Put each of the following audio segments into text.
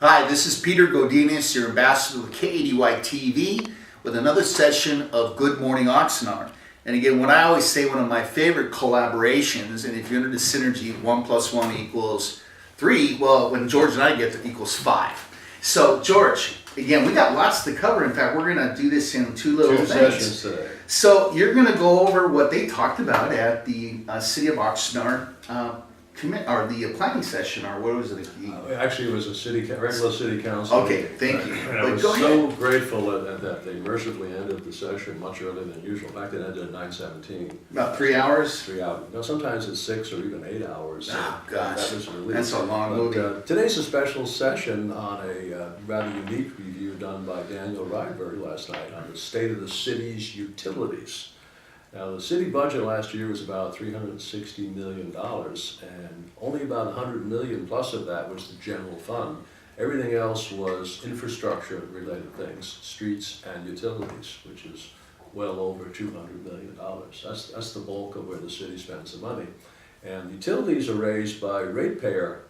Hi, this is Peter Godinez, your ambassador with KADY TV, with another session of Good Morning Oxnard. And again, what I always say, one of my favorite collaborations, and if you're into the synergy, 1 + 1 = 3, well, when George and I get there, equals 5. So, George, again, we got lots to cover. In fact, we're going to do this in two things. Sessions today. So, you're going to go over what they talked about at the City of Oxnard the planning session, or what was it? Actually, it was a regular city council. Okay, meeting. thank you. And I But was go so grateful that they mercifully ended the session much earlier than usual. In fact, it ended at 9:17. About 3 hours? 3 hours. No, sometimes it's 6 or even 8 hours. Oh, gosh. That was a relief. That's a long movie. Today's a special session on a rather unique review done by Daniel Rydberg last night on the state of the city's utilities. Now, the city budget last year was about $360 million, and only about $100 million plus of that was the general fund. Everything else was infrastructure-related things, streets and utilities, which is well over $200 million. That's the bulk of where the city spends the money. And utilities are raised by ratepayer,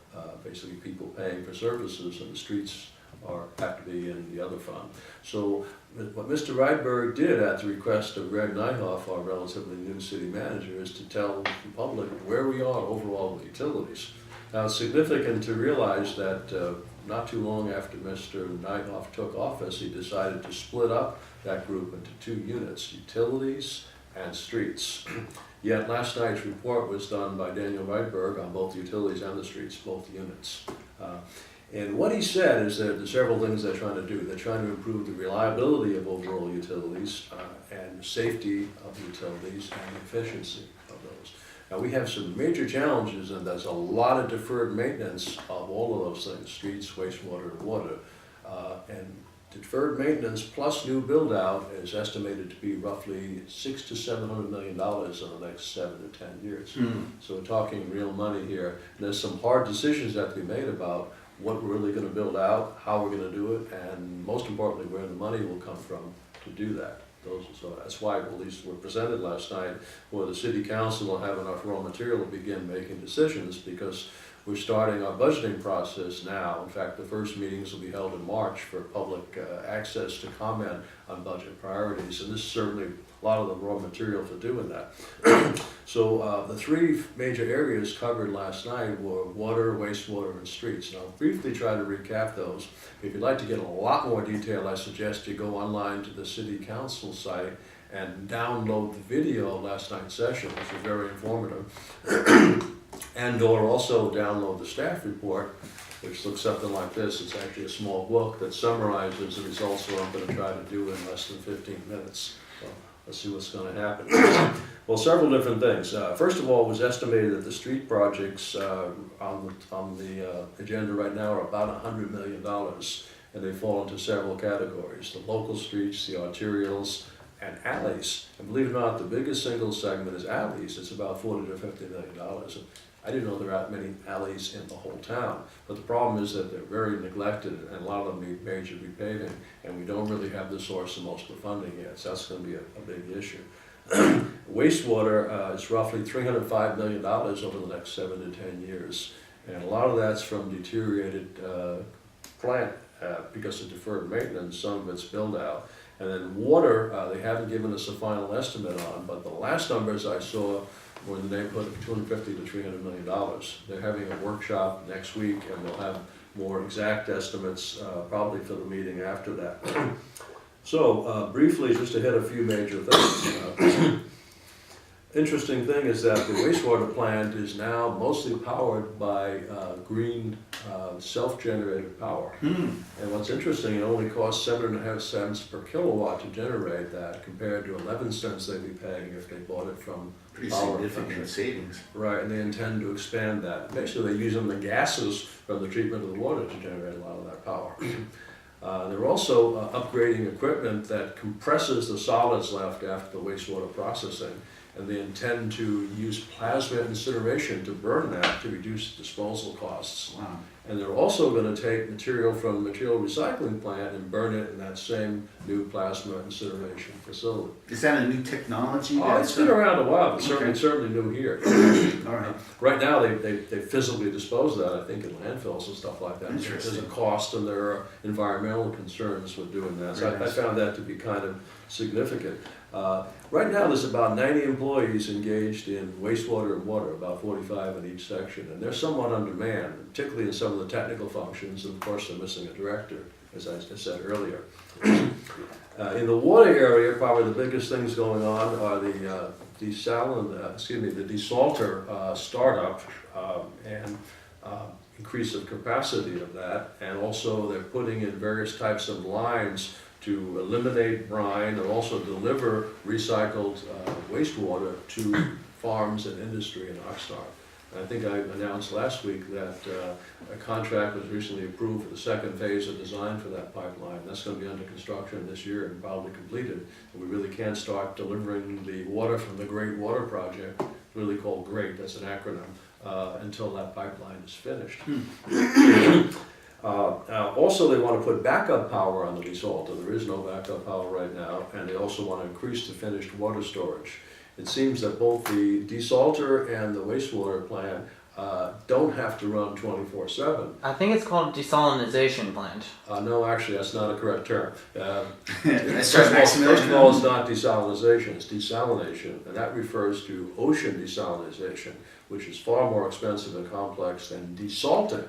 basically people paying for services, and the streets have to be in the other fund. So what Mr. Rydberg did at the request of Greg Nyhoff, our relatively new city manager, is to tell the public where we are overall with utilities. Now, it's significant to realize that not too long after Mr. Nyhoff took office, he decided to split up that group into 2 units, utilities and streets. Yet last night's report was done by Daniel Rydberg on both the utilities and the streets, both units. And what he said is that there's several things they're trying to do. They're trying to improve the reliability of overall utilities and safety of utilities and efficiency of those. Now, we have some major challenges, and there's a lot of deferred maintenance of all of those things, streets, wastewater, and water. And deferred maintenance plus new build-out is estimated to be roughly $600 to $700 million in the next 7 to 10 years. So we're talking real money here. And there's some hard decisions that have to be made about what we're really going to build out, how we're going to do it, and most importantly, where the money will come from to do that. So that's why at least were presented last night, where the city council will have enough raw material to begin making decisions, because we're starting our budgeting process now. In fact, the first meetings will be held in March for public access to comment on budget priorities, and this is certainly a lot of the raw material for doing that. So the 3 major areas covered last night were water, wastewater, and streets. And I'll briefly try to recap those. If you'd like to get a lot more detail, I suggest you go online to the city council site and download the video of last night's session, which was very informative. And or also download the staff report, which looks something like this. It's actually a small book that summarizes the results of what I'm going to try to do in less than 15 minutes. So let's see what's going to happen. Well, several different things. First of all, it was estimated that the street projects on the agenda right now are about $100 million, and they fall into several categories: the local streets, the arterials, and alleys. And believe it or not, the biggest single segment is alleys. It's about $40 to $50 million. I didn't know there are that many alleys in the whole town, but the problem is that they're very neglected, and a lot of them need major repaving, and we don't really have the source of most of the funding yet, so that's going to be a big issue. Wastewater is roughly $305 million over the next 7 to 10 years, and a lot of that's from deteriorated plant because of deferred maintenance, some of it's build out. And then water, they haven't given us a final estimate on, but the last numbers I saw were in the neighborhood of $250 to $300 million. They're having a workshop next week, and they'll have more exact estimates probably for the meeting after that. So briefly, just to hit a few major things. Interesting thing is that the wastewater plant is now mostly powered by green self-generated power. And what's interesting, it only costs 7.5 cents per kilowatt to generate that, compared to 11 cents they'd be paying if they bought it from Pretty power significant savings. Right, and they intend to expand that. Basically, they're using the gases from the treatment of the water to generate a lot of that power. They're also upgrading equipment that compresses the solids left after the wastewater processing. and they intend to use plasma incineration to burn that to reduce disposal costs. Wow. And they're also going to take material from the material recycling plant and burn it in that same new plasma incineration facility. Is that a new technology? Oh, it's been around a while, but certainly new here. All right. Right now, they physically dispose of that, I think, in landfills and stuff like that. Interesting. There's a cost and there are environmental concerns with doing that. So I found that to be kind of significant. Right now, there's about 90 employees engaged in wastewater and water, about 45 in each section, and they're somewhat undermanned, particularly in some of the technical functions, and of course, they're missing a director, as I said earlier. In the water area, probably the biggest things going on are the desalter startup and increase of capacity of that, and also they're putting in various types of lines to eliminate brine and also deliver recycled wastewater to farms and industry in Oxnard. And I think I announced last week that a contract was recently approved for the second phase of design for that pipeline. That's going to be under construction this year and probably completed. And we really can't start delivering the water from the Great Water Project, really called GREAT, that's an acronym, until that pipeline is finished. Also, they want to put backup power on the desalter. There is no backup power right now, and they also want to increase the finished water storage. It seems that both the desalter and the wastewater plant don't have to run 24/7. I think it's called desalinization plant. No, actually, that's not a correct term. First First of all, it's not desalinization, it's desalination, and that refers to ocean desalinization, which is far more expensive and complex than desalting.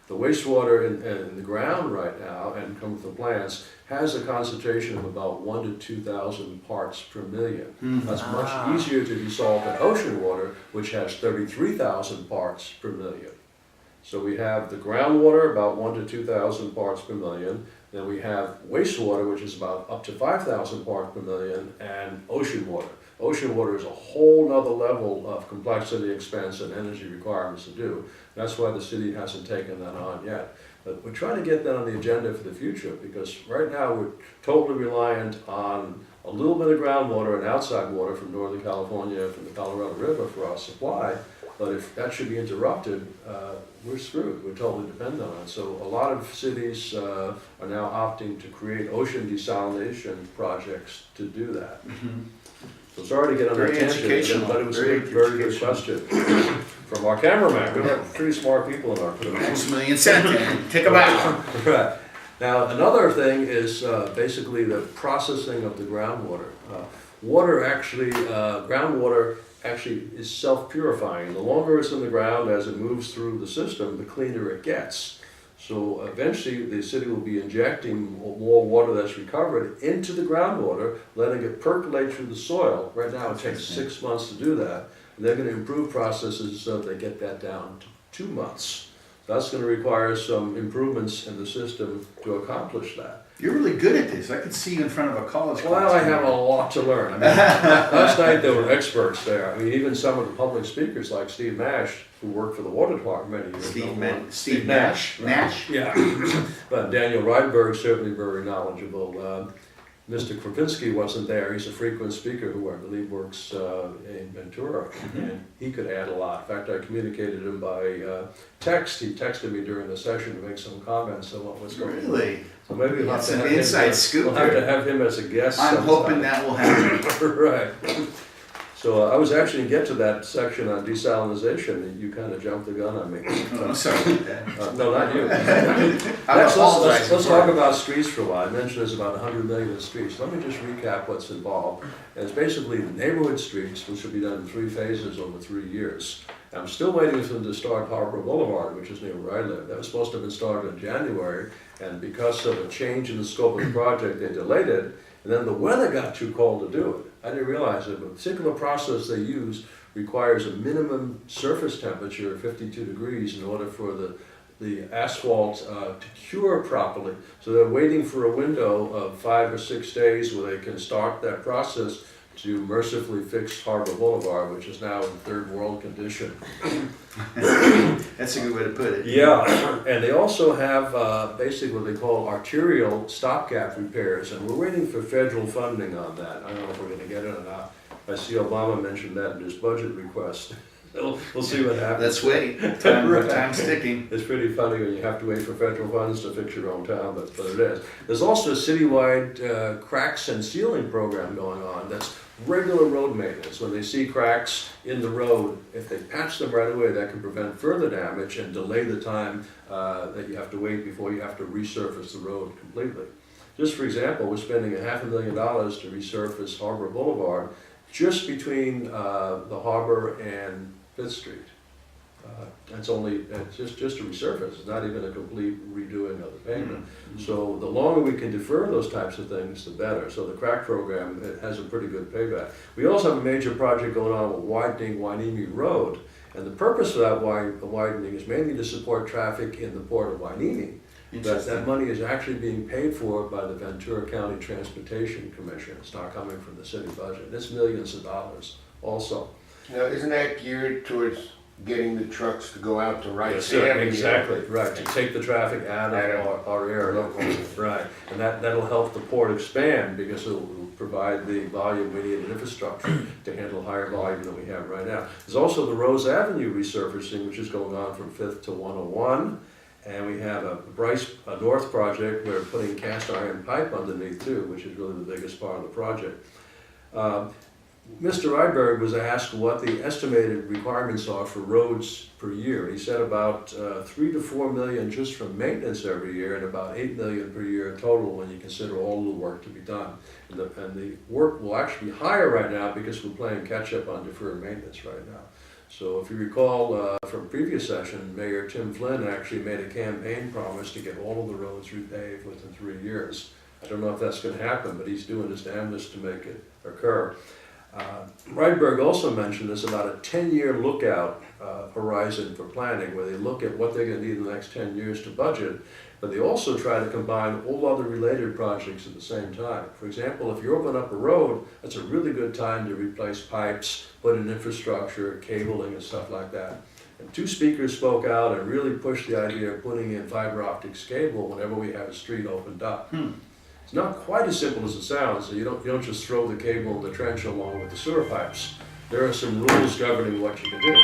The wastewater in the ground right now, and come from the plants, has a concentration of about 1,000 to 2,000 parts per million. That's much easier to desalt than ocean water, which has 33,000 parts per million. So we have the groundwater, about 1,000 to 2,000 parts per million. Then we have wastewater, which is about up to 5,000 parts per million, and ocean water. Ocean water is a whole nother level of complexity, expense, and energy requirements to do. That's why the city hasn't taken that on yet. But we're trying to get that on the agenda for the future, because right now we're totally reliant on a little bit of groundwater and outside water from Northern California, from the Colorado River for our supply. But if that should be interrupted, we're screwed. We're totally dependent on it. So a lot of cities are now opting to create ocean desalination projects to do that. So sorry to get on a tangent, but it was a very good question from our cameraman. We have pretty smart people in our crew. Maximilian Santan, take a bow. Right. Now, another thing is basically the processing of the groundwater. Groundwater actually is self-purifying. The longer it's in the ground as it moves through the system, the cleaner it gets. So eventually the city will be injecting more water that's recovered into the groundwater, letting it percolate through the soil. Right now it takes 6 months to do that. And they're going to improve processes so that they get that down to 2 months. That's going to require some improvements in the system to accomplish that. You're really good at this. I could see you in front of a college class. Well, I have a lot to learn. I mean, last night there were experts there. I mean, even some of the public speakers like Steve Nash, who worked for the water department many years ago. Steve Nash. Nash? Yeah. But Daniel Rydberg, certainly very knowledgeable. Mr. Kropinski wasn't there. He's a frequent speaker who I believe works in Ventura, and he could add a lot. In fact, I communicated him by text. He texted me during the session to make some comments on what was going on. Really? So maybe we'll have to Some have inside him, scoop we'll have there. to have him as a guest I'm sometime. hoping that will happen. Right. So I was actually going to get to that section on desalinization, and you kind of jumped the gun on me. I'm sorry about that. No, not you. I Let's apologize. talk about streets for a while. I mentioned there's about 100 million in streets. Let me just recap what's involved. And it's basically the neighborhood streets, which will be done in 3 phases over 3 years. I'm still waiting for them to start Harbor Boulevard, which is near where I live. That was supposed to have been started in January, and because of a change in the scope of the project, they delayed it. And then the weather got too cold to do it. I didn't realize it, but the particular process they use requires a minimum surface temperature of 52 degrees in order for the asphalt to cure properly. So they're waiting for a window of 5 or 6 days where they can start that process to mercifully fix Harbor Boulevard, which is now in third world condition. That's a good way to put it. Yeah, and they also have basically what they call arterial stopgap repairs, and we're waiting for federal funding on that. I don't know if we're going to get it or not. I see Obama mentioned that in his budget request. We'll see what happens. Let's wait. Right. Time's ticking. It's pretty funny when you have to wait for federal funds to fix your own town, but it is. There's also a citywide cracks and sealing program going on. That's regular road maintenance. When they see cracks in the road, if they patch them right away, that can prevent further damage and delay the time that you have to wait before you have to resurface the road completely. Just for example, we're spending $500,000 to resurface Harbor Boulevard just between the harbor and Fifth Street. That's just a resurface. It's not even a complete redoing of the pavement. Mm-hmm. So the longer we can defer those types of things, the better. So the crack program, it has a pretty good payback. We also have a major project going on with widening Hueneme Road. And the purpose of that widening is mainly to support traffic in the port of Hueneme. That money is actually being paid for by the Ventura County Transportation Commission. It's not coming from the city budget. It's millions of dollars also. Now, isn't that geared towards getting the trucks to go out to Rice Yes, sir, Avenue? exactly, right, to take the traffic out of our area. Right, and that'll help the port expand because it'll provide the volume we need in infrastructure to handle higher volume than we have right now. There's also the Rose Avenue resurfacing, which is going on from 5th to 101. And we have a North project, we're putting cast iron pipe underneath too, which is really the biggest part of the project. Mr. Rydberg was asked what the estimated requirements are for roads per year. He said about 3 to 4 million just from maintenance every year and about 8 million per year total when you consider all the work to be done. And the work will actually be higher right now because we're playing catch up on deferred maintenance right now. So if you recall from previous session, Mayor Tim Flynn actually made a campaign promise to get all of the roads repaved within 3 years. I don't know if that's going to happen, but he's doing his damnedest to make it occur. Rydberg also mentioned this about a 10-year lookout horizon for planning, where they look at what they're going to need in the next 10 years to budget, but they also try to combine all other related projects at the same time. For example, if you open up a road, that's a really good time to replace pipes, put in infrastructure, cabling and stuff like that. And 2 speakers spoke out and really pushed the idea of putting in fiber optics cable whenever we have a street opened up. It's not quite as simple as it sounds. So you don't just throw the cable in the trench along with the sewer pipes. There are some rules governing what you can do.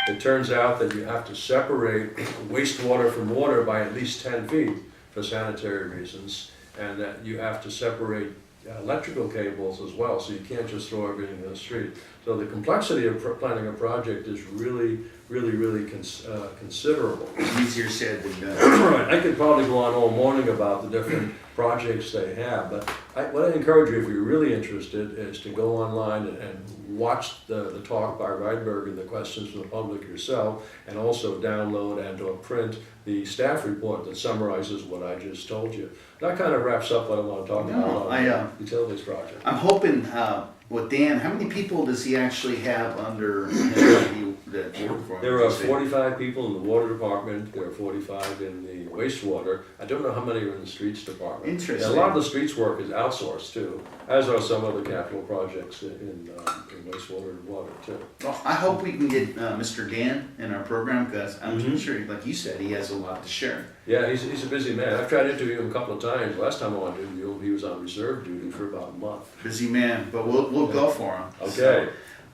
It turns out that you have to separate wastewater from water by at least 10 feet for sanitary reasons, and that you have to separate electrical cables as well, so you can't just throw everything in the street. So the complexity of planning a project is really considerable. Easier said than done. Right, I could probably go on all morning about the different projects they have, but what I encourage you, if you're really interested, is to go online and watch the talk by Rydberg and the questions from the public yourself, and also download and or print the staff report that summarizes what I just told you. That kind of wraps up what I want to talk about on the utilities project. I'm hoping with Dan, how many people does he actually have under him that work for him? There are 45 people in the water department, there are 45 in the wastewater. I don't know how many are in the streets department. Interesting. And a lot of the streets work is outsourced too, as are some other capital projects in wastewater and water too. Well, I hope we can get Mr. Dan in our program, because I'm sure, like you said, he has a lot to share. Yeah, he's a busy man. I've tried to interview him a couple of times. Last time I wanted to interview him, he was on reserve duty for about a month. Busy man, but we'll go for him. Okay.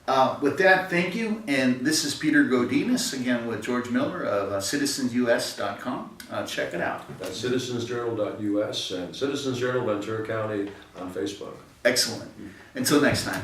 So, with that, thank you. And this is Peter Godinez, again with George Miller of citizensus.com. Check it out. That's citizensjournal.us and Citizens Journal Ventura County on Facebook. Excellent. Until next time.